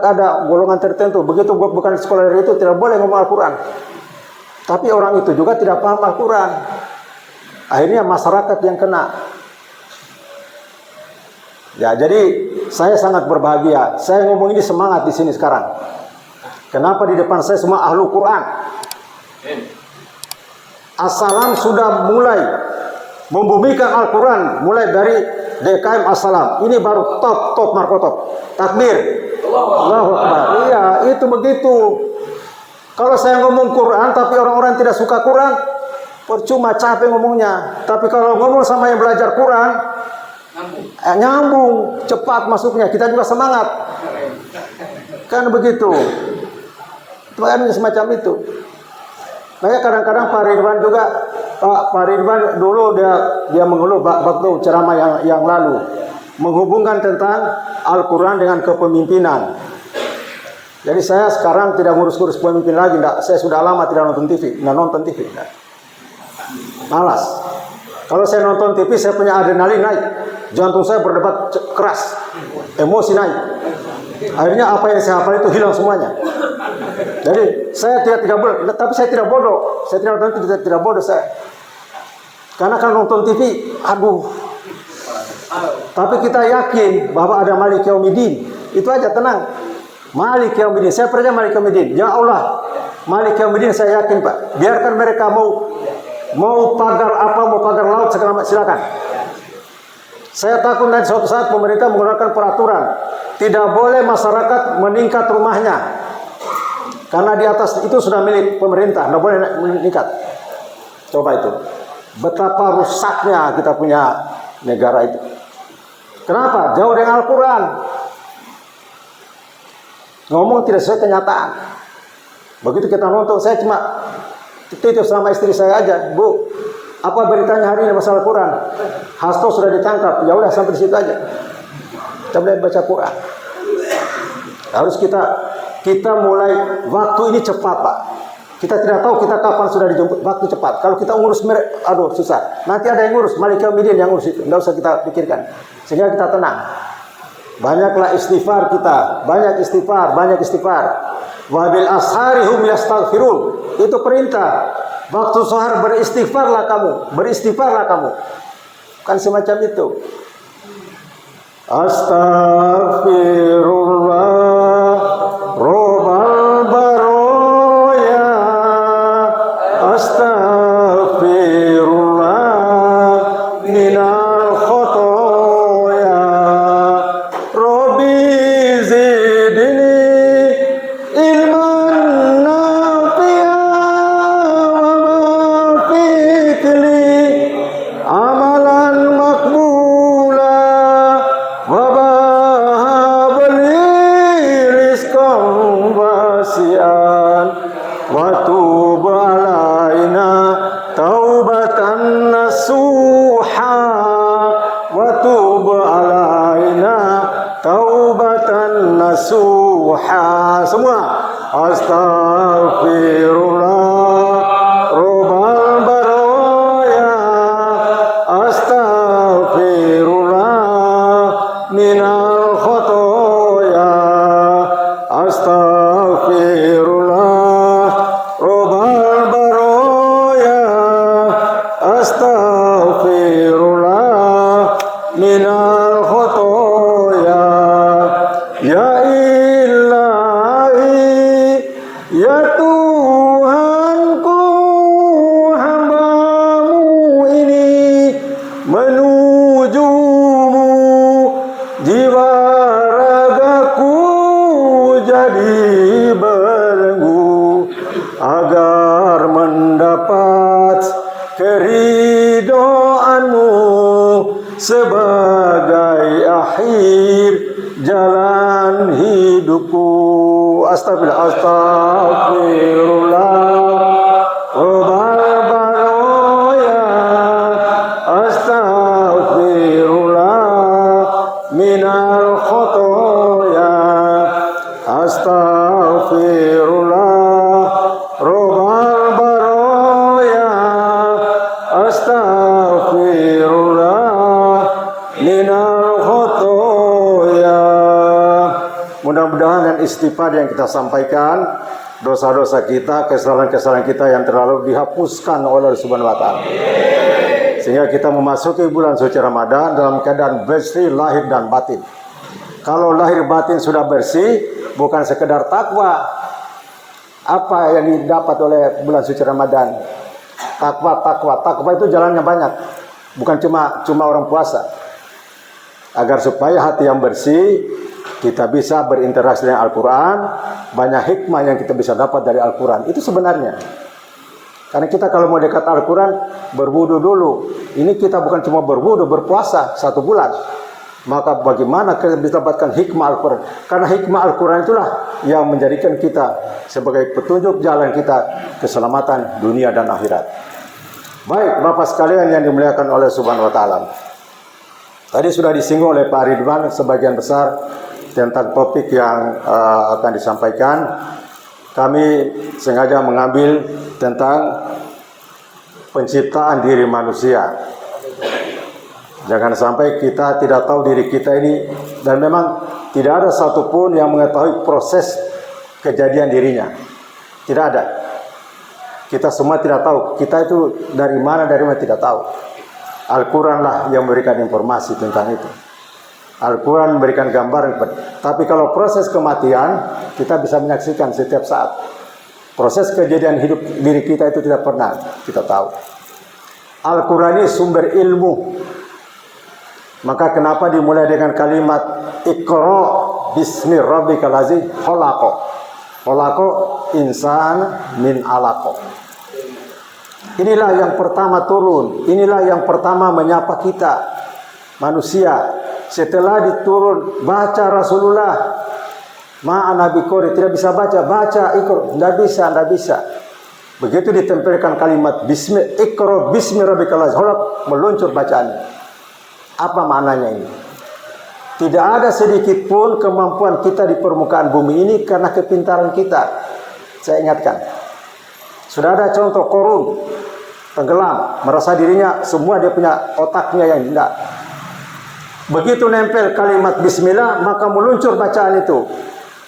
ada golongan tertentu, begitu bukan sekolah dari itu tidak boleh ngomong Al-Quran. Tapi orang itu juga tidak paham Al-Quran. Akhirnya masyarakat yang kena. Ya, jadi saya sangat berbahagia. Saya ngomong ini semangat di sini sekarang. Kenapa di depan saya semua ahlu Quran? As-Salam sudah mulai membumikan Al-Quran, mulai dari DKM As-Salam. Ini baru top markotop. Takbir. Allahu Akbar. Iya, itu begitu. Kalau saya ngomong Quran tapi orang-orang tidak suka Quran, percuma, capek ngomongnya. Tapi kalau ngomong sama yang belajar Quran, nyambung, cepat masuknya. Kita juga semangat. Kan begitu. Itu semacam itu. Makanya kadang-kadang Pak Ridwan juga, Pak Ridwan dulu dia mengeluh waktu ceramah yang lalu, menghubungkan tentang Al-Quran dengan kepemimpinan. Jadi saya sekarang tidak ngurus-ngurus pemimpin lagi, saya sudah lama tidak nonton TV, malas. Kalau saya nonton TV, saya punya adrenalin naik, jantung saya berdebat keras, emosi naik. Akhirnya apa yang saya hafal itu hilang semuanya. Jadi saya tidak bodoh, tapi saya tidak bodoh. Saya tidak nonton TV, tidak bodoh saya. Karena kalau nonton TV, aduh. Tapi kita yakin bahwa ada Malik Yaumiddin. Itu aja, tenang. Malik Yaumiddin, saya percaya Malik Yaumiddin. Ya Allah, Malik Yaumiddin saya yakin, Pak. Biarkan mereka mau pagar apa, mau pagar laut segala macam, silakan. Saya takut nanti suatu saat pemerintah menggunakan peraturan tidak boleh masyarakat meningkat rumahnya. Karena di atas itu sudah milik pemerintah, tidak boleh meningkat. Coba itu. Betapa rusaknya kita punya negara itu. Kenapa? Jauh dengan Al-Quran. Ngomong tidak sesuai kenyataan. Begitu kita nonton, saya cuma titip sama istri saya aja, Bu, apa beritanya hari ini masalah Quran? Hasto sudah ditangkap, ya udah sampai di situ aja. Kita boleh baca Quran. Harus kita mulai, waktu ini cepat, Pak. Kita tidak tahu kita kapan sudah dijemput, waktu cepat. Kalau kita ngurus aduh susah. Nanti ada yang ngurus, Malik Yaumiddin yang ngurus itu. Tidak usah kita pikirkan. Sehingga kita tenang. Banyaklah istighfar kita, banyak istighfar. Wa bil ashari hum yastaghfirun. Itu perintah. Waktu sahar beristighfarlah kamu. Kan semacam itu. Astaghfirullah Rabbal baroya. Astaghfirullah minal khotoya. Rabbi zidni ilman nafi'an wa mafiqli amalan makbula wa bahabli rizqan wasi'an wa tub alaina taubatan nasuha wa tub alaina taubatan nasuha. Semua astaghfirullah Rabbal baroya. Astaghfirullah minal khotoya. Astaghfirullah Rabbal baroya. Astaghfirullah minal khotoya. Ya ilahi, ya Tuhanku, hambamu ini menujumu, jiwa ragaku jadi belenggu, agar mendapat keridhoanmu sebagai akhir jalan hidupku. Astagfirullah Rabbal baroya. Astagfirullah minal khotoya. Astagfirullah Rabbal baroya. Astagfirullah minal khotoya. Mudah-mudahan istighfar yang kita sampaikan, dosa-dosa kita, kesalahan-kesalahan kita yang terlalu dihapuskan oleh Allah Subhanahu wa taala. Sehingga kita memasuki bulan suci Ramadan dalam keadaan bersih lahir dan batin. Kalau lahir batin sudah bersih, bukan sekedar takwa. Apa yang didapat oleh bulan suci Ramadan? Takwa itu jalannya banyak. Bukan cuma orang puasa. Agar supaya hati yang bersih, kita bisa berinteraksi dengan Al-Quran, banyak hikmah yang kita bisa dapat dari Al-Quran. Itu sebenarnya. Karena kita kalau mau dekat Al-Quran, berwudu dulu. Ini kita bukan cuma berwudu, berpuasa 1 bulan. Maka bagaimana kita bisa dapatkan hikmah Al-Quran? Karena hikmah Al-Quran itulah yang menjadikan kita sebagai petunjuk jalan kita keselamatan dunia dan akhirat. Baik, Bapak sekalian yang dimuliakan oleh Subhanahu wa taala. Tadi sudah disinggung oleh Pak Ridwan sebagian besar tentang topik yang akan disampaikan. Kami sengaja mengambil tentang penciptaan diri manusia. Jangan sampai kita tidak tahu diri kita ini, dan memang tidak ada satupun yang mengetahui proses kejadian dirinya. Tidak ada. Kita semua tidak tahu. Kita itu dari mana tidak tahu. Al-Quran lah yang memberikan informasi tentang itu. Al-Quran memberikan gambaran. Tapi kalau proses kematian, kita bisa menyaksikan setiap saat. Proses kejadian hidup diri kita itu tidak pernah kita tahu. Al-Quran ini sumber ilmu. Maka kenapa dimulai dengan kalimat Iqra bismi rabbikal ladzi khalaq. Khalaqa insan min alaq. Inilah yang pertama turun. Inilah yang pertama menyapa kita manusia. Setelah diturun, baca Rasulullah. Ma'ana biqori, tidak bisa baca Iqra, tidak bisa. Begitu ditempelkan kalimat Iqra bismi rabbikal ladzi khalaq, meluncur bacaan. Apa maknanya ini? Tidak ada sedikit pun kemampuan kita di permukaan bumi ini karena kepintaran kita. Saya ingatkan. Sudah ada contoh Korun, tenggelam, merasa dirinya semua dia punya otaknya yang tidak. Begitu nempel kalimat bismillah, maka meluncur bacaan itu.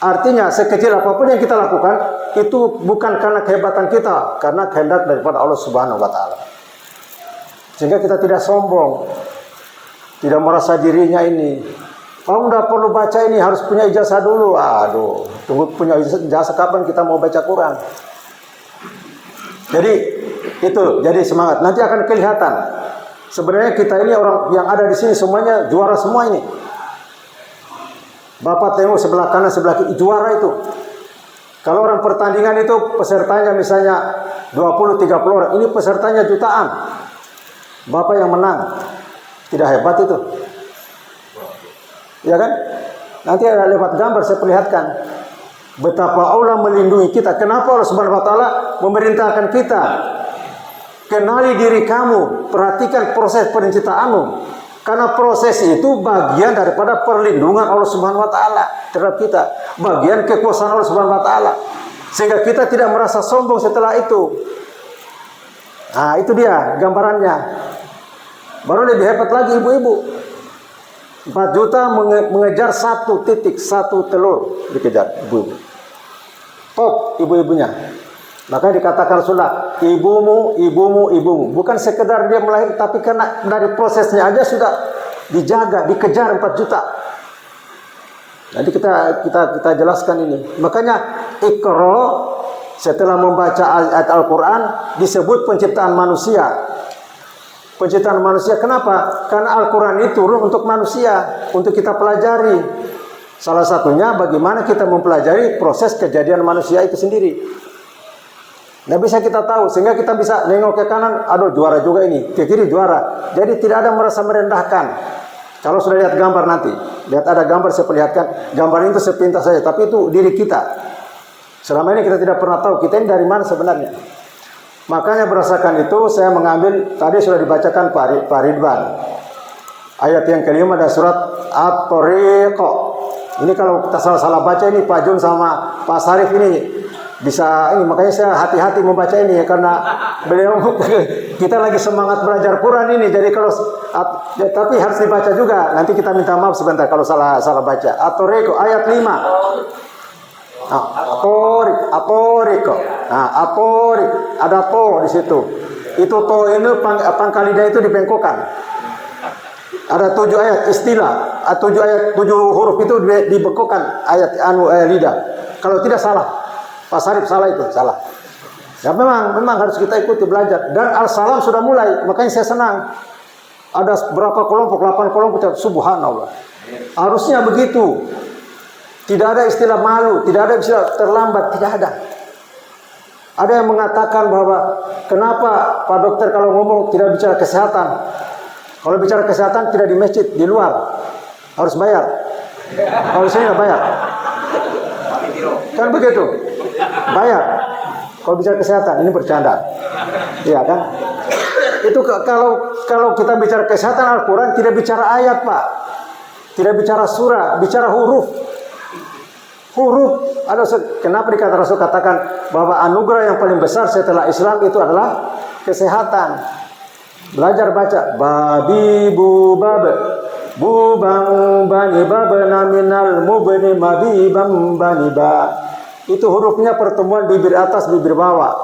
Artinya sekecil apapun yang kita lakukan, itu bukan karena kehebatan kita, karena kehendak daripada Allah Subhanahu wa taala. Sehingga kita tidak sombong, tidak merasa dirinya ini, kamu tidak perlu baca ini, harus punya ijazah dulu. Aduh, tunggu punya ijazah kapan kita mau baca Quran? Jadi itu, jadi semangat. Nanti akan kelihatan. Sebenarnya kita ini orang yang ada di sini semuanya juara semua ini. Bapak tengok sebelah kanan, sebelah kiri, juara itu. Kalau orang pertandingan itu pesertanya misalnya 20-30 orang, ini pesertanya jutaan. Bapak yang menang. Tidak hebat itu. Ya kan? Nanti ada lewat gambar saya perlihatkan betapa Allah melindungi kita. Kenapa Allah Subhanahu wa taala memerintahkan kita? Kenali diri kamu, perhatikan proses penciptaanmu. Karena proses itu bagian daripada perlindungan Allah Subhanahu wa taala terhadap kita, bagian kekuasaan Allah Subhanahu wa taala. Sehingga kita tidak merasa sombong setelah itu. Nah, itu dia gambarannya. Baru lebih hebat lagi ibu-ibu. 4 juta mengejar 1 titik, 1 telur dikejar ibu-ibu. Top ibu-ibunya. Maka dikatakan Rasulullah, ibumu. Bukan sekedar dia melahirkan, tapi karena dari prosesnya aja sudah dijaga, dikejar 4 juta. Nanti kita jelaskan ini. Makanya Iqra setelah membaca ayat Al-Quran disebut penciptaan manusia. Penciptaan manusia kenapa? Karena Al-Quran itu turun untuk manusia, untuk kita pelajari. Salah satunya bagaimana kita mempelajari proses kejadian manusia itu sendiri. Nah, bisa kita tahu, sehingga kita bisa nengok ke kanan, aduh juara juga ini, ke kiri juara. Jadi tidak ada merasa merendahkan. Kalau sudah lihat gambar nanti, lihat ada gambar saya perlihatkan, gambar itu sepintas saja, tapi itu diri kita. Selama ini kita tidak pernah tahu kita ini dari mana sebenarnya. Makanya berdasarkan itu saya mengambil, tadi sudah dibacakan Pak Ridwan. Ayat yang kelima ada surat At-Tariq. Ini kalau kita salah baca ini Pak Jun sama Pak Sarif ini bisa ini, makanya saya hati-hati membaca ini ya, karena beliau kita lagi semangat belajar Quran ini. Jadi kalau tapi harus dibaca juga. Nanti kita minta maaf sebentar kalau salah baca. At-Tariq ayat 5. Aporiko. Nah, aporik, ada to di situ. Itu to ini pangkal lidah itu dibengkokkan. Ada 7 ayat istilah, 7 ayat 7 huruf itu dibengkokkan ayat lidah. Kalau tidak salah, Pak Sarif salah itu, salah. Ya memang harus kita ikuti belajar. Dan Al-Salam sudah mulai, makanya saya senang. Ada berapa kelompok, 8 kelompok, subhanallah. Harusnya begitu. Tidak ada istilah malu, tidak ada istilah terlambat, tidak ada. Ada yang mengatakan bahwa kenapa Pak Dokter kalau ngomong tidak bicara kesehatan? Kalau bicara kesehatan tidak di masjid, di luar. Harus bayar. Kalau sini nggak bayar. Kan begitu. Bayar. Kalau bicara kesehatan, ini bercanda. Iya kan? Itu kalau kita bicara kesehatan Al-Quran tidak bicara ayat, Pak. Tidak bicara surah, bicara huruf. Huruf. Kenapa dikata Rasul katakan bahwa anugerah yang paling besar setelah Islam itu adalah kesehatan. Belajar baca babi bubab bubang bani babna minal mubni mabibam bani ba. Itu hurufnya pertemuan bibir atas bibir bawah.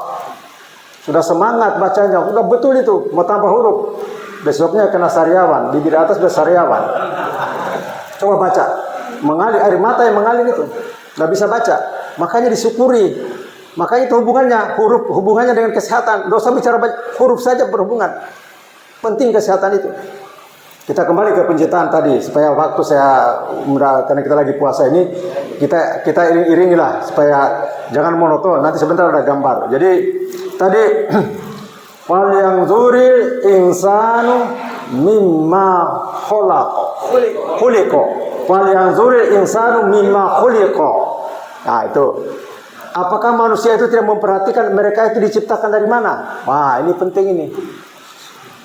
Sudah semangat bacanya, udah betul itu, mau tambah huruf. Besoknya kena sariawan, bibir atas bersariawan. Coba baca, mengalir air mata yang mengalir itu, nggak bisa baca. Makanya disyukuri. Makanya itu hubungannya dengan kesehatan. Dosa bicara huruf saja berhubungan. Penting kesehatan itu. Kita kembali ke penciptaan tadi supaya waktu karena kita lagi puasa ini kita iring-iringilah supaya jangan monoton. Nanti sebentar ada gambar. Jadi tadi wal yang zuri insanu mimma khuliqo. Wal yang zuri insanu mimma khuliqo. Nah itu. Apakah manusia itu tidak memperhatikan mereka itu diciptakan dari mana? Wah ini penting ini.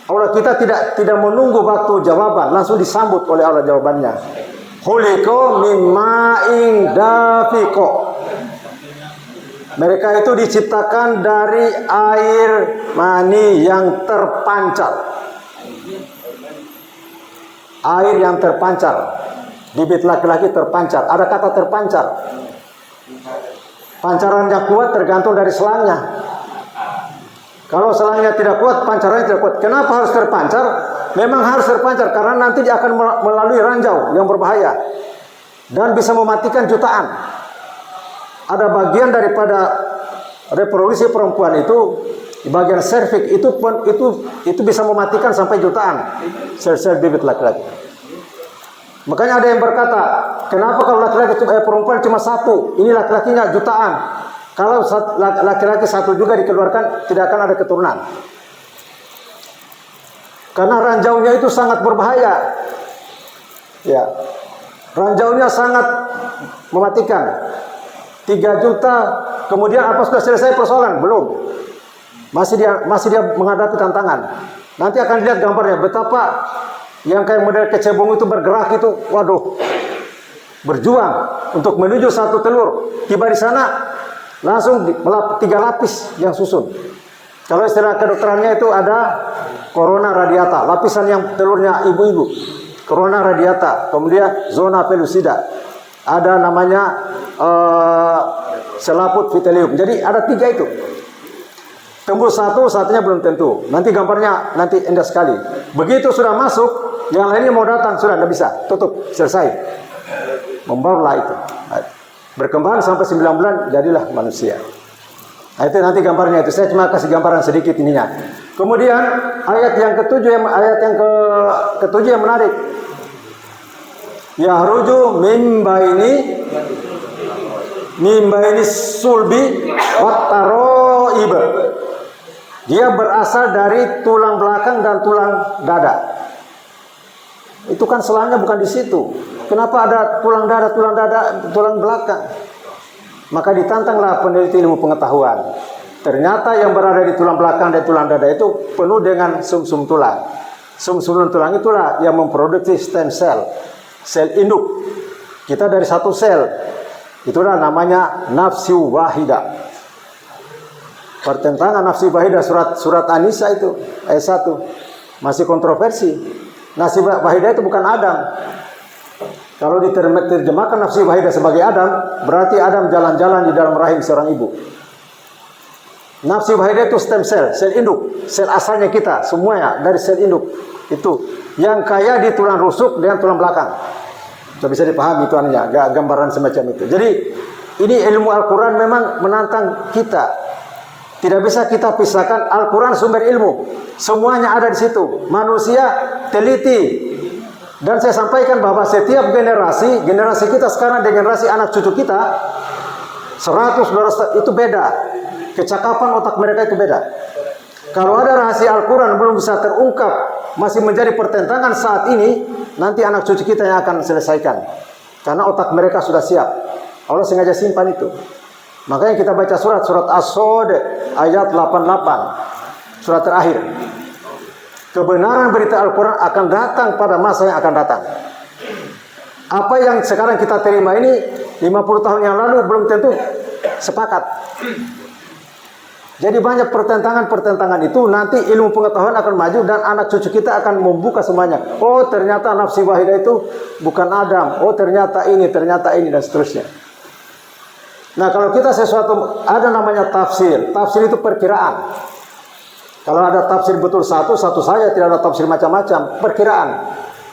Allah kita tidak menunggu waktu jawaban, langsung disambut oleh Allah jawabannya. Khuliqo mimma'in dafiqo. Mereka itu diciptakan dari air mani yang terpancar. Air yang terpancar. Bibit laki-laki terpancar. Ada kata terpancar. Pancaran yang kuat tergantung dari selangnya. Kalau selangnya tidak kuat, pancarannya tidak kuat. Kenapa harus terpancar? Memang harus terpancar karena nanti dia akan melalui ranjau yang berbahaya dan bisa mematikan jutaan. Ada bagian daripada reproduksi perempuan itu, bagian serviks itu bisa mematikan sampai jutaan sel-sel bibit laki-laki. Makanya ada yang berkata, kenapa kalau laki-laki perempuan cuma satu, ini laki-lakinya jutaan. Kalau laki-laki satu juga dikeluarkan, tidak akan ada keturunan. Karena ranjaunya itu sangat berbahaya. Ya, ranjaunya sangat mematikan. 3 juta, kemudian apa sudah selesai persoalan? Belum. Masih dia menghadapi tantangan. Nanti akan lihat gambarnya betapa yang kayak model kecebong itu bergerak itu, waduh, berjuang untuk menuju satu telur. Tiba di sana langsung 3 lapis yang susun. Kalau istilah kedokterannya itu ada corona radiata, lapisan yang telurnya ibu-ibu. Corona radiata, kemudian zona pellucida. Ada namanya selaput vitellium. Jadi ada 3 itu. Tembus satunya belum tentu. Nanti gambarnya nanti indah sekali. Begitu sudah masuk, yang lainnya mau datang sudah tidak bisa. Tutup, selesai. Membaurlah itu. Berkembang sampai 9 bulan jadilah manusia. Nah, itu nanti gambarnya itu. Saya cuma kasih gambaran sedikit ininya. Kemudian ayat yang ketujuh yang menarik. Yahruju min baini sulbi wat taroib. Dia berasal dari tulang belakang dan tulang dada. Itu kan selangnya bukan di situ. Kenapa ada tulang dada, tulang belakang? Maka ditantanglah peneliti ilmu pengetahuan. Ternyata yang berada di tulang belakang dan tulang dada itu penuh dengan sumsum tulang. Sumsum tulang itulah yang memproduksi stem cell, sel induk. Kita dari satu sel. Itulah namanya nafsu wahidah. Pertentangan nafsu wahidah surat An-Nisa itu ayat 1 masih kontroversi. Nafsu wahidah itu bukan Adam. Kalau diterjemahkan nafsi wahidah sebagai Adam, berarti Adam jalan-jalan di dalam rahim seorang ibu. Nafsi wahidah itu stem cell, sel induk, sel asalnya kita, semuanya dari sel induk. Itu yang kaya di tulang rusuk dengan tulang belakang. Sudah bisa dipahami itu anunya, gambaran semacam itu. Jadi ini ilmu Al-Quran memang menantang kita. Tidak bisa kita pisahkan Al-Quran sumber ilmu. Semuanya ada di situ. Manusia teliti. Dan saya sampaikan bahwa setiap generasi kita sekarang dengan generasi anak cucu kita 100-200 itu beda. Kecakapan otak mereka itu beda. Kalau ada rahasia Al-Quran belum bisa terungkap, masih menjadi pertentangan saat ini, nanti anak cucu kita yang akan selesaikan. Karena otak mereka sudah siap. Allah sengaja simpan itu. Makanya kita baca surat As-Sod ayat 88. Surat terakhir. Kebenaran berita Al-Quran akan datang pada masa yang akan datang. Apa yang sekarang kita terima ini 50 tahun yang lalu belum tentu sepakat. Jadi banyak pertentangan itu nanti ilmu pengetahuan akan maju dan anak cucu kita akan membuka semuanya. Oh ternyata nafsi wahidah itu bukan Adam. Oh ternyata ini dan seterusnya. Nah kalau kita sesuatu ada namanya tafsir. Tafsir itu perkiraan. Kalau ada tafsir betul satu saja, tidak ada tafsir macam-macam. Perkiraan.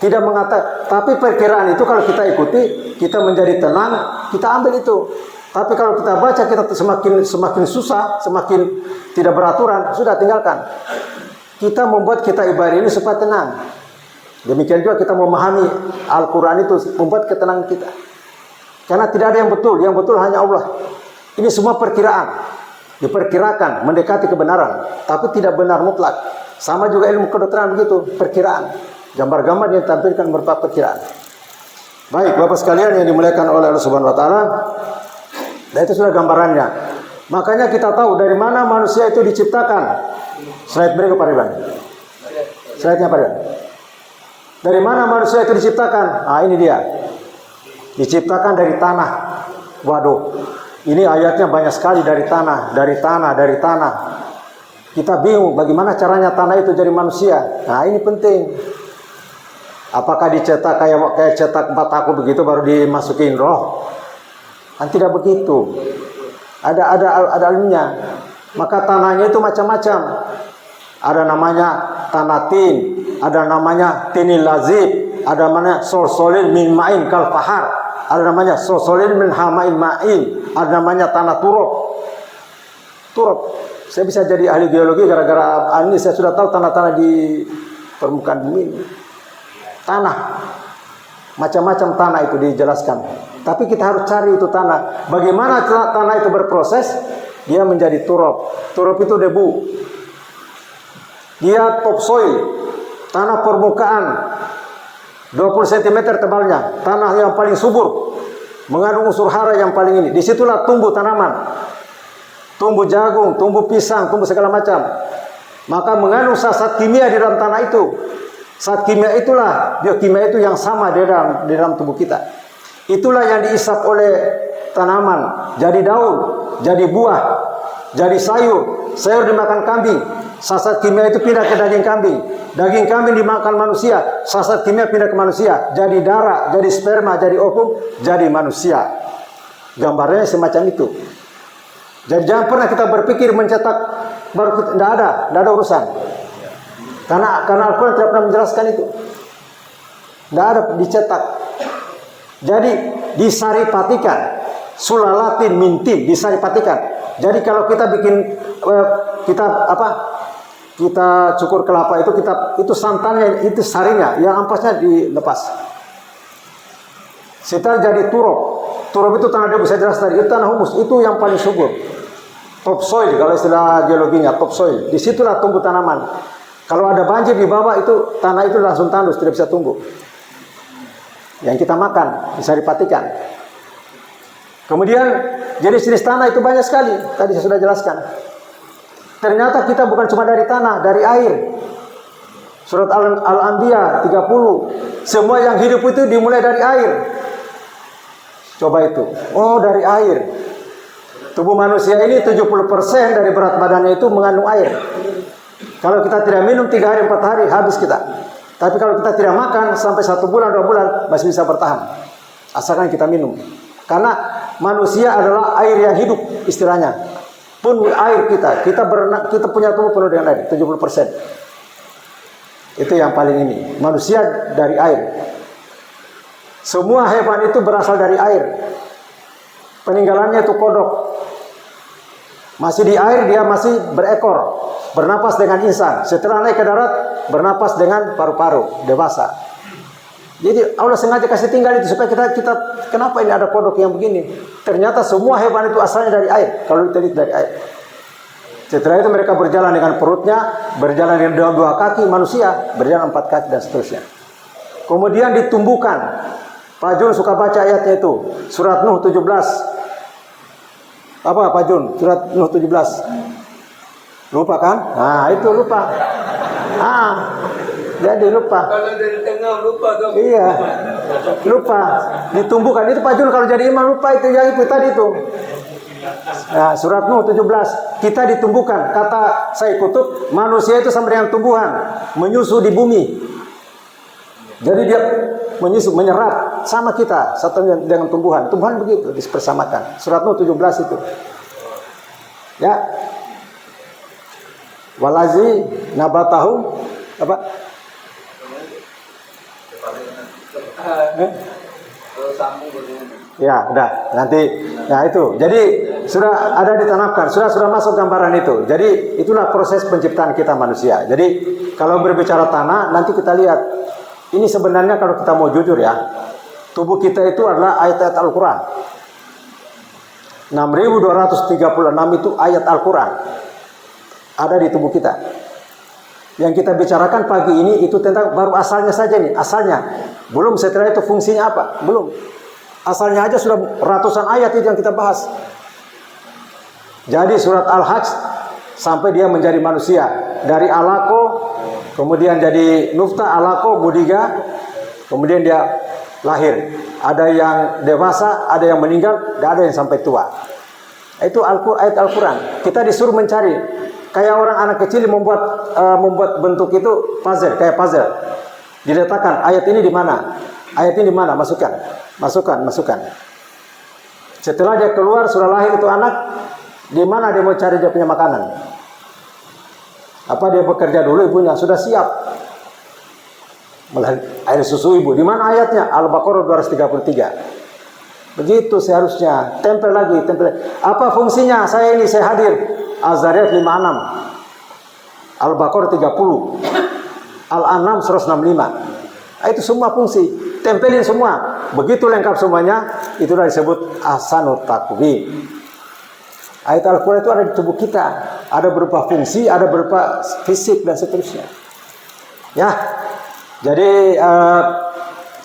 Tidak mengatakan, tapi perkiraan itu kalau kita ikuti, kita menjadi tenang, kita ambil itu. Tapi kalau kita baca, kita semakin susah, semakin tidak beraturan, sudah tinggalkan. Kita membuat kita ibadah ini supaya tenang. Demikian juga kita memahami Al-Quran itu membuat ketenangan kita. Karena tidak ada yang betul hanya Allah. Ini semua perkiraan. Diperkirakan, mendekati kebenaran, tapi tidak benar mutlak. Sama juga ilmu kedokteran begitu, perkiraan. Gambar-gambar yang ditampilkan merupakan perkiraan. Baik, Bapak sekalian yang dimuliakan oleh Allah Subhanahu wa taala. Dan itu sudah gambarannya. Makanya kita tahu dari mana manusia itu diciptakan. Slide berikut Pak Ridwan. Slide-nya Pak Ridwan. Dari mana manusia itu diciptakan? Ah ini dia. Diciptakan dari tanah. Waduh. Ini ayatnya banyak sekali dari tanah. Kita bingung bagaimana caranya tanah itu jadi manusia. Nah ini penting. Apakah dicetak kayak cetak bataku begitu baru dimasukin roh? Kan tidak begitu. Ada ilmunya. Maka tanahnya itu macam-macam. Ada namanya tanah tin, ada namanya tinil lazib, ada namanya solsolin min ma'in kal fahar, ada namanya solsolin min hamain ma'in, ada namanya tanah turab. Saya bisa jadi ahli geologi gara-gara ini saya sudah tahu tanah-tanah di permukaan bumi. Tanah. Macam-macam tanah itu dijelaskan. Tapi kita harus cari itu tanah. Bagaimana tanah itu berproses? Dia menjadi turab. Turab itu debu. Dia topsoil. Tanah permukaan 20 cm tebalnya. Tanah yang paling subur. Mengandung unsur hara yang paling ini. Disitulah tumbuh tanaman. Tumbuh jagung, tumbuh pisang, tumbuh segala macam. Maka mengandung zat kimia di dalam tanah itu. Zat kimia itulah biokimia itu yang sama di dalam tubuh kita. Itulah yang diisap oleh tanaman, jadi daun, jadi buah, jadi sayur. Sayur dimakan kambing, zat kimia itu pindah ke daging kambing. Daging kambing dimakan manusia, zat kimia pindah ke manusia, jadi darah, jadi sperma, jadi ovum, jadi manusia. Gambarnya semacam itu. Jadi jangan pernah kita berpikir mencetak baru tidak ada urusan. Karena Al-Quran tidak pernah menjelaskan itu. Tidak ada dicetak. Jadi disaripatikan, sulalatin mintin, disaripatikan. Jadi kalau kita bikin kita cukur kelapa itu santannya, itu sarinya, yang ampasnya dilepas. Setelah jadi turab. Turab itu tanah debu, saya jelas tadi, itu tanah humus, itu yang paling subur. Topsoil kalau istilah geologinya, topsoil. Disitulah tumbuh tanaman. Kalau ada banjir di bawah itu tanah itu langsung tandus, tidak bisa tumbuh. Yang kita makan bisa dipatikan. Kemudian jenis-jenis tanah itu banyak sekali. Tadi saya sudah jelaskan. Ternyata kita bukan cuma dari tanah, dari air. Surat Al-Anbiya 30. Semua yang hidup itu dimulai dari air. Coba itu. Oh, dari air. Tubuh manusia ini 70% dari berat badannya itu mengandung air. Kalau kita tidak minum 3 hari 4 hari habis kita. Tapi kalau kita tidak makan sampai 1 bulan 2 bulan masih bisa bertahan. asalkan kita minum. Karena manusia adalah air yang hidup istilahnya. Pun air kita punya tubuh penuh dengan air 70%. Itu yang paling ini. Manusia dari air. Semua hewan itu berasal dari air. Peninggalannya itu kodok. Masih di air dia masih berekor, bernapas dengan insan. Setelah naik ke darat, bernapas dengan paru-paru dewasa. Jadi Allah sengaja kasih tinggal itu supaya kita kenapa ini ada kodok yang begini? Ternyata semua hewan itu asalnya dari air. Kalau diteliti dari air. Setelah itu mereka berjalan dengan perutnya, berjalan dengan dua kaki manusia, berjalan 4 kaki dan seterusnya. Kemudian ditumbuhkan. Pak Jun suka baca ayatnya itu, surat Nuh 17. Apa Pak Jun? Surat Nuh 17. Lupa kan? Nah, itu lupa. Jadi lupa. Kalau dari tengah lupa dong. Iya. Lupa. Ditumbuhkan itu Pak Jun kalau jadi imam lupa itu yang itu tadi itu. Nah, surat Nuh 17. Kita ditumbuhkan. Kata Sayyid Qutb, manusia itu sama dengan tumbuhan, menyusu di bumi. Jadi dia menyusup, menyerap sama kita satu dengan tumbuhan. Tumbuhan begitu dipersamakan. Surat Nuh 17 itu. Ya. Walazi nabatahu apa? Ya, udah. Nanti nah itu. Jadi sudah ada ditanamkan, sudah masuk gambaran itu. Jadi itulah proses penciptaan kita manusia. Jadi kalau berbicara tanah nanti kita lihat. Ini sebenarnya kalau kita mau jujur ya, tubuh kita itu adalah ayat-ayat Al-Quran. 6.236 itu ayat Al-Quran. Ada di tubuh kita. Yang kita bicarakan pagi ini itu tentang baru asalnya saja nih. Asalnya. Belum setelah itu fungsinya apa? Belum. Asalnya aja sudah ratusan ayat itu yang kita bahas. Jadi surat Al-Hajj sampai dia menjadi manusia. Dari alaqo, kemudian jadi nufta, alaqo, budiga, kemudian dia lahir. Ada yang dewasa, ada yang meninggal, dan ada yang sampai tua. Itu ayat Al-Quran. Kita disuruh mencari. Kayak orang anak kecil membuat bentuk itu puzzle, kayak puzzle. Diletakkan ayat ini di mana? Ayat ini di mana? Masukkan. Setelah dia keluar sudah lahir itu anak, di mana dia mau cari dia punya makanan? Apa dia bekerja dulu ibunya sudah siap air susu ibu. Di mana ayatnya? Al-Baqarah 233. Begitu seharusnya. Tempel lagi. Apa fungsinya? Saya hadir. Az-Zariyat 56, Al-Baqarah 30, Al-An'am 165. Itu semua fungsi. Tempelin semua. Begitu lengkap semuanya. Itulah disebut ahsanut taqwim. Ayat Al-Quran itu ada di tubuh kita. Ada berupa fungsi, ada berupa fisik dan seterusnya. Ya. Jadi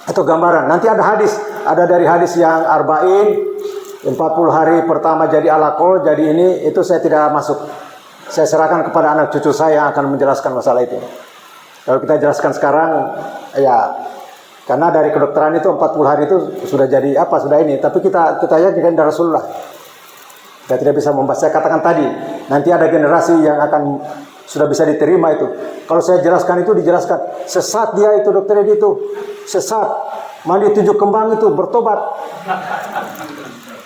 itu gambaran. Nanti ada hadis. Ada dari hadis yang arba'in. 40 hari pertama jadi alaqo, jadi ini itu saya tidak masuk. Saya serahkan kepada anak cucu saya yang akan menjelaskan masalah itu. Kalau kita jelaskan sekarang, ya karena dari kedokteran itu 40 hari itu sudah jadi apa, sudah ini. Tapi kita lihat dengan Rasulullah. Kita tidak bisa membahas. Saya katakan tadi, nanti ada generasi yang akan sudah bisa diterima itu. Kalau saya jelaskan itu dijelaskan sesat dia itu dokter itu sesat. Mandi 7 kembang itu bertobat.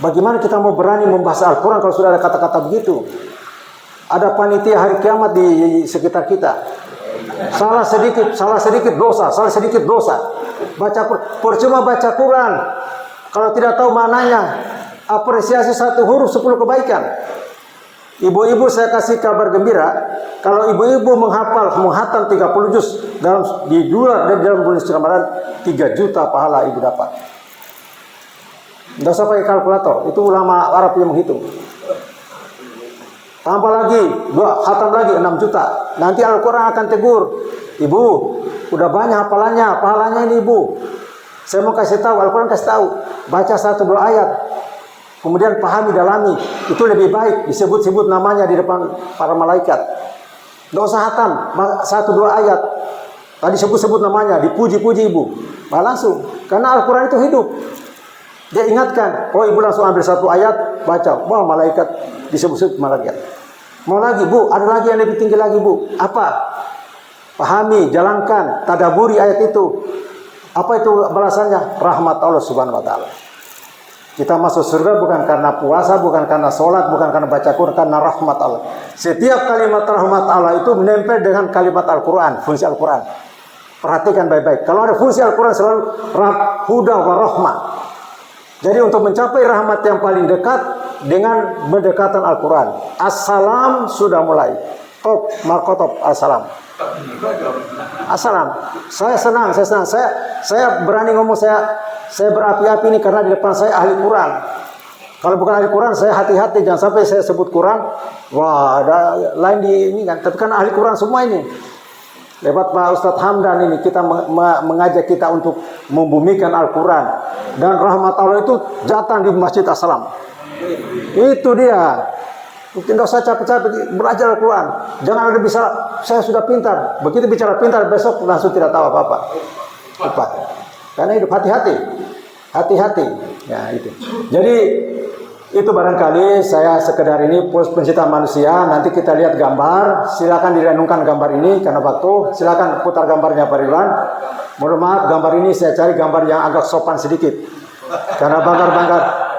Bagaimana kita mau berani membahas Al-Quran kalau sudah ada kata-kata begitu? Ada panitia hari kiamat di sekitar kita. Salah sedikit dosa. Percuma baca Quran kalau tidak tahu maknanya. Apresiasi 1 huruf 10 kebaikan. Ibu-ibu saya kasih kabar gembira, kalau ibu-ibu menghatam 30 juz dalam bulan Ramadan, 3 juta pahala ibu dapat. Tidak usah pakai kalkulator, itu ulama Arab yang menghitung. Tambah lagi, 2 khatam lagi 6 juta. Nanti Al-Quran akan tegur, ibu, udah banyak hafalannya, pahalanya ini ibu. Saya mau kasih tahu, Al-Quran kasih tahu, baca 1-2 ayat, kemudian pahami, dalami, itu lebih baik. Disebut-sebut namanya di depan para malaikat. Tidak usah hatam 1-2 ayat. Tadi sebut-sebut namanya, dipuji-puji ibu, langsung. Karena Al-Quran itu hidup. Dia ingatkan, oh ibu langsung ambil 1 ayat, baca, wah malaikat disebut-sebut malaikat. Mau lagi bu, ada lagi yang lebih tinggi lagi bu. Apa? Pahami, jalankan, tadaburi ayat itu. Apa itu balasannya? Rahmat Allah Subhanahu wa taala. Kita masuk surga bukan karena puasa, bukan karena sholat, bukan karena baca Quran, karena rahmat Allah. Setiap kalimat rahmat Allah itu menempel dengan kalimat Al-Quran, fungsi Al-Quran. Perhatikan baik-baik. Kalau ada fungsi Al-Quran selalu huda wa rahmah. Jadi untuk mencapai rahmat yang paling dekat dengan berdekatan Al-Quran. Assalam sudah mulai. Top, markotop, assalam. Assalam. Saya senang. Saya berani ngomong, saya berapi-api ini karena di depan saya ahli Quran. Kalau bukan ahli Quran, saya hati-hati jangan sampai saya sebut Quran. Wah, ada lain di ini kan. Tapi kan ahli Quran semua ini. Lewat Pak Ustadz Hamdan ini kita mengajak kita untuk membumikan Al-Quran. Dan rahmat Allah itu datang di Masjid Assalam. Itu dia. Tidak usah capek-capek belajar Al-Quran. Jangan ada bisa, saya sudah pintar. Begitu bicara pintar, besok langsung tidak tahu apa-apa. Lupa. Karena hidup hati-hati. Hati-hati. Ya, itu. Jadi itu barangkali saya sekedar ini pencipta manusia. Nanti kita lihat gambar. Silakan direnungkan gambar ini karena waktu. Silakan putar gambarnya Pak Ridwan. Mohon maaf, gambar ini saya cari gambar yang agak sopan sedikit. Karena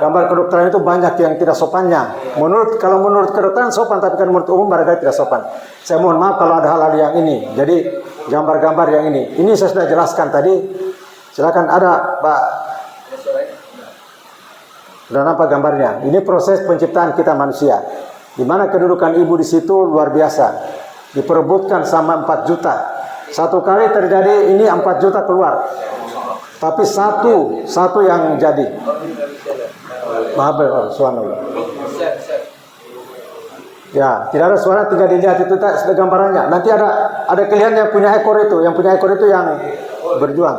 gambar kedokteran itu banyak yang tidak sopannya. Kalau menurut kedokteran sopan, tapi kan menurut umum barangkali tidak sopan. Saya mohon maaf kalau ada hal-hal yang ini. Jadi gambar-gambar yang ini. Ini saya sudah jelaskan tadi. Silakan ada Pak. Sudah nampak gambarnya. Ini proses penciptaan kita manusia. Di mana kedudukan ibu di situ luar biasa. Diperebutkan sama 4 juta. Satu kali terjadi ini 4 juta keluar. Tapi satu yang jadi. Maaf, subhanallah. Ya, tidak ada suara, tinggal dilihat itu sudah gambarannya. Nanti ada kalian yang punya ekor itu, yang berjuang.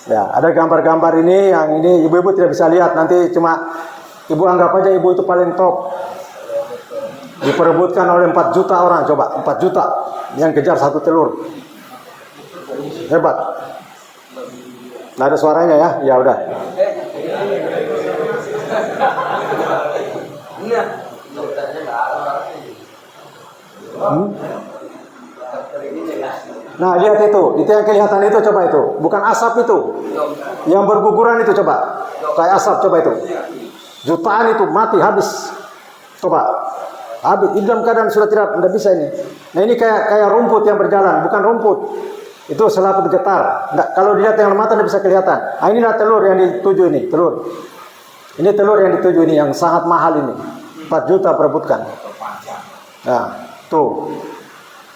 Ya, ada gambar-gambar ini yang ini ibu-ibu tidak bisa lihat, nanti cuma ibu anggap aja ibu itu paling top. Diperebutkan oleh 4 juta orang, coba 4 juta yang kejar satu telur. Hebat. Nah, ada suaranya ya? Ya udah. Nah, lihat itu yang kelihatan itu coba itu, bukan asap itu, yang berguguran itu coba, kayak asap coba itu, jutaan itu mati habis, coba, habis, ini dalam keadaan sudah tidak bisa ini. Nah ini kayak rumput yang berjalan, bukan rumput, itu selaput getar. Nggak, kalau dilihat yang mata tidak bisa kelihatan. Nah inilah telur yang dituju ini, ini telur yang dituju ini yang sangat mahal ini, 4 juta perebutkan. Nah tuh.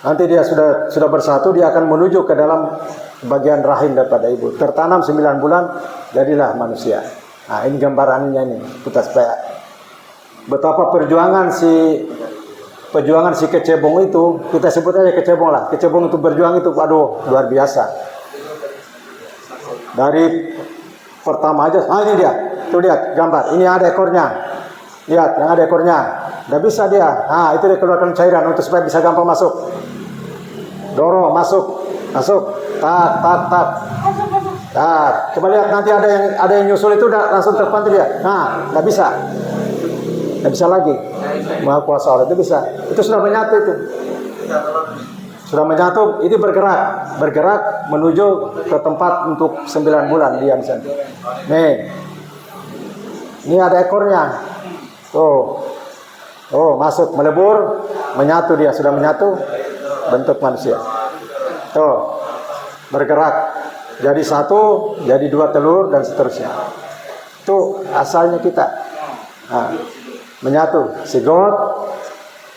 Nanti dia sudah bersatu, dia akan menuju ke dalam bagian rahim daripada ibu. Tertanam 9 bulan, jadilah manusia. Nah, ini gambarannya ini, kita supaya betapa perjuangan si kecebong itu, kita sebut aja kecebong lah. Kecebong itu berjuang itu, aduh, luar biasa. Dari pertama aja, ini dia. Tuh lihat gambar, ini ada ekornya. Lihat, yang ada ekornya. Nggak bisa dia. Nah, itu dia keluarkan cairan untuk supaya bisa gampang masuk. Dorong masuk. Tak. Nah, coba lihat nanti ada yang nyusul itu udah langsung terpantul dia. Nah, nggak bisa lagi. Maha kuasa Allah itu bisa. Itu sudah menyatu itu. Sudah menyatu, ini bergerak menuju ke tempat untuk 9 bulan diam di sana. Nih, ini ada ekornya. Oh, masuk, melebur, menyatu dia, sudah menyatu bentuk manusia. Tuh, bergerak. Jadi 1, jadi 2 telur dan seterusnya. Itu asalnya kita. Nah, menyatu, sigot.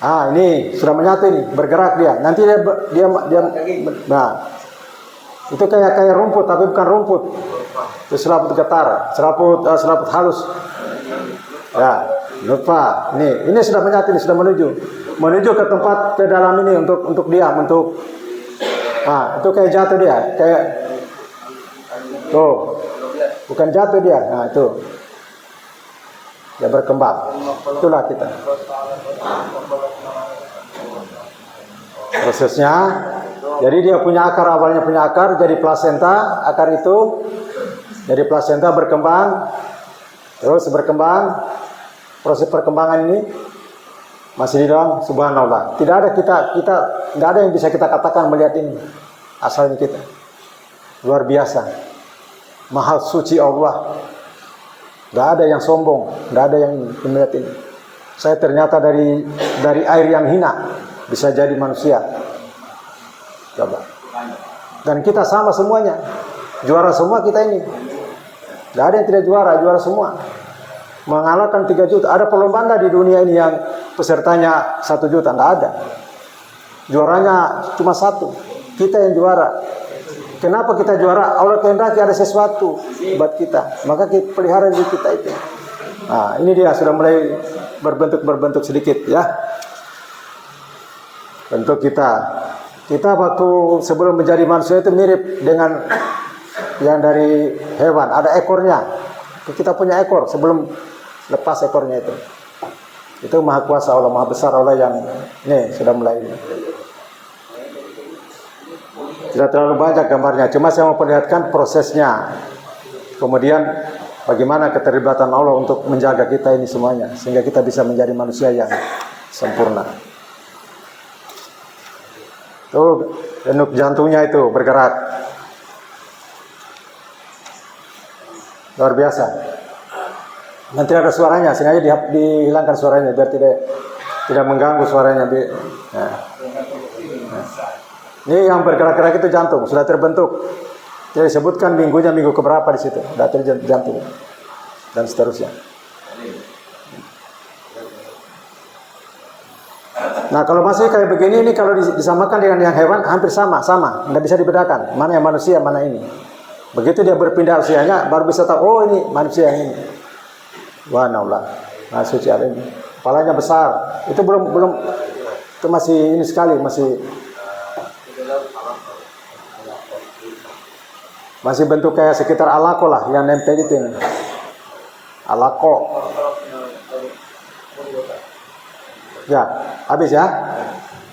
Ah, ini sudah menyatu ini, bergerak dia. Nanti dia nah. Itu kayak rumput tapi bukan rumput. Itu selaput getar, selaput halus. Ya. Lupa, ini sudah menyatu, ini sudah menuju ke tempat ke dalam ini untuk diam, nah itu kayak jatuh dia, kayak tuh, bukan jatuh dia, nah itu, dia berkembang, itulah kita. Prosesnya, jadi dia punya akar, awalnya punya akar, jadi plasenta, akar itu, jadi plasenta berkembang, terus berkembang. Proses perkembangan ini masih di dalam subhanallah. Tidak ada kita nggak ada yang bisa kita katakan melihat ini. Asalnya kita luar biasa, mahal suci Allah. Nggak ada yang sombong, nggak ada yang melihat ini. Saya ternyata dari air yang hina bisa jadi manusia. Coba. Dan kita sama semuanya, juara semua kita ini. Nggak ada yang tidak juara semua. Mengalahkan 3 juta. Ada perlombaan di dunia ini yang pesertanya 1 juta, nggak ada. Juaranya cuma 1. Kita yang juara. Kenapa kita juara? Allah kehendaki ada sesuatu buat kita. Maka kita pelihara diri kita itu. Nah, ini dia sudah mulai berbentuk sedikit ya. Bentuk kita. Kita waktu sebelum menjadi manusia itu mirip dengan yang dari hewan. Ada ekornya. Kita punya ekor sebelum lepas ekornya itu. Itu maha kuasa Allah, maha besar Allah yang nih sudah mulai. Tidak terlalu banyak gambarnya, cuma saya mau perlihatkan prosesnya. Kemudian bagaimana keterlibatan Allah untuk menjaga kita ini semuanya, sehingga kita bisa menjadi manusia yang sempurna. Tuh, denyut jantungnya itu bergerak. Luar biasa. Nanti ada suaranya, sengaja dihilangkan suaranya biar tidak mengganggu suaranya. Nah. Ini yang bergerak-gerak itu jantung, sudah terbentuk. Jadi sebutkan minggunya minggu keberapa di situ, sudah terjadi jantung dan seterusnya. Nah kalau masih kayak begini, ini kalau disamakan dengan yang hewan hampir sama, nggak bisa dibedakan mana yang manusia, mana ini. Begitu dia berpindah usianya, baru bisa tahu, oh ini manusia yang ini. Wah, naullah, nah suci Allah ini. Kepalanya besar, itu belum, itu masih ini sekali, masih bentuk kayak sekitar alako lah, yang nempel itu ini. Alako. Ya, habis ya.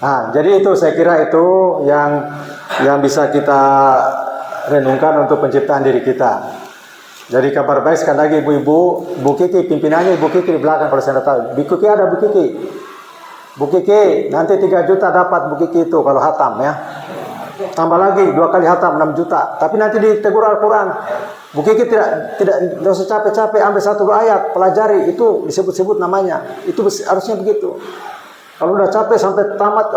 Nah, jadi itu saya kira itu yang bisa kita renungkan untuk penciptaan diri kita. Jadi kabar baik sekali lagi ibu-ibu, Bu Kiki pimpinannya Ibu Kiki di belakang kalau saya tahu. Bu Kiki ada Bu Kiki. Bu Kiki nanti 3 juta dapat Bu Kiki itu kalau hatam ya. Tambah lagi 2 kali hatam 6 juta. Tapi nanti ditegur Al-Quran. Bu Kiki tidak usah capek-capek ambil 1 ayat, pelajari itu disebut-sebut namanya. Itu harusnya begitu. Kalau udah capek sampai tamat,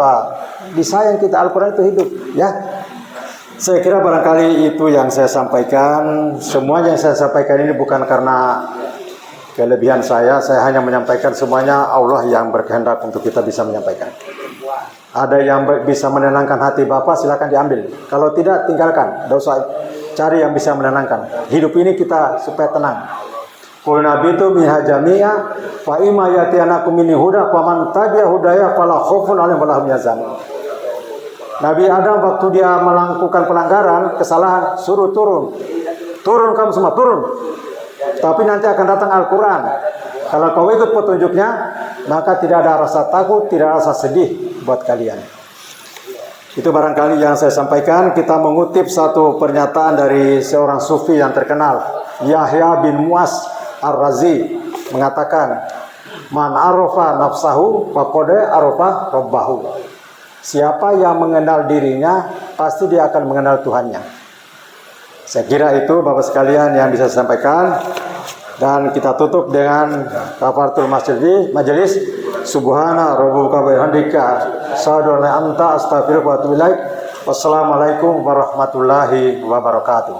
disayang kita Al-Quran itu hidup ya. Saya kira barangkali itu yang saya sampaikan. Semuanya yang saya sampaikan ini bukan karena kelebihan saya hanya menyampaikan semuanya Allah yang berkehendak untuk kita bisa menyampaikan. Ada yang bisa menenangkan hati Bapak, silakan diambil. Kalau tidak, tinggalkan. Tidak usah cari yang bisa menenangkan. Hidup ini kita supaya tenang. Qul nabi itu minha jami'a fa imma yatiyanakum minni huda fa man tabi'a hudaya fala khaufun 'alaihim wa la hum yahzanun. Nabi Adam waktu dia melakukan pelanggaran, kesalahan, suruh turun. Turun kamu semua, turun. Tapi nanti akan datang Al-Quran. Kalau kau ikut petunjuknya, maka tidak ada rasa takut, tidak ada rasa sedih buat kalian. Itu barangkali yang saya sampaikan. Kita mengutip satu pernyataan dari seorang sufi yang terkenal, Yahya bin Mu'az Ar-Razi, mengatakan, Man arofa nafsahu faqad arofa rabbahu. Siapa yang mengenal dirinya, pasti dia akan mengenal Tuhannya. Saya kira itu Bapak sekalian yang bisa saya sampaikan. Dan kita tutup dengan kafaratul majelis. Subhana rabbuka wa bihamdika asyhadu an la ilaha illa anta astaghfiruka wa atubu ilaik. Wassalamualaikum warahmatullahi wabarakatuh.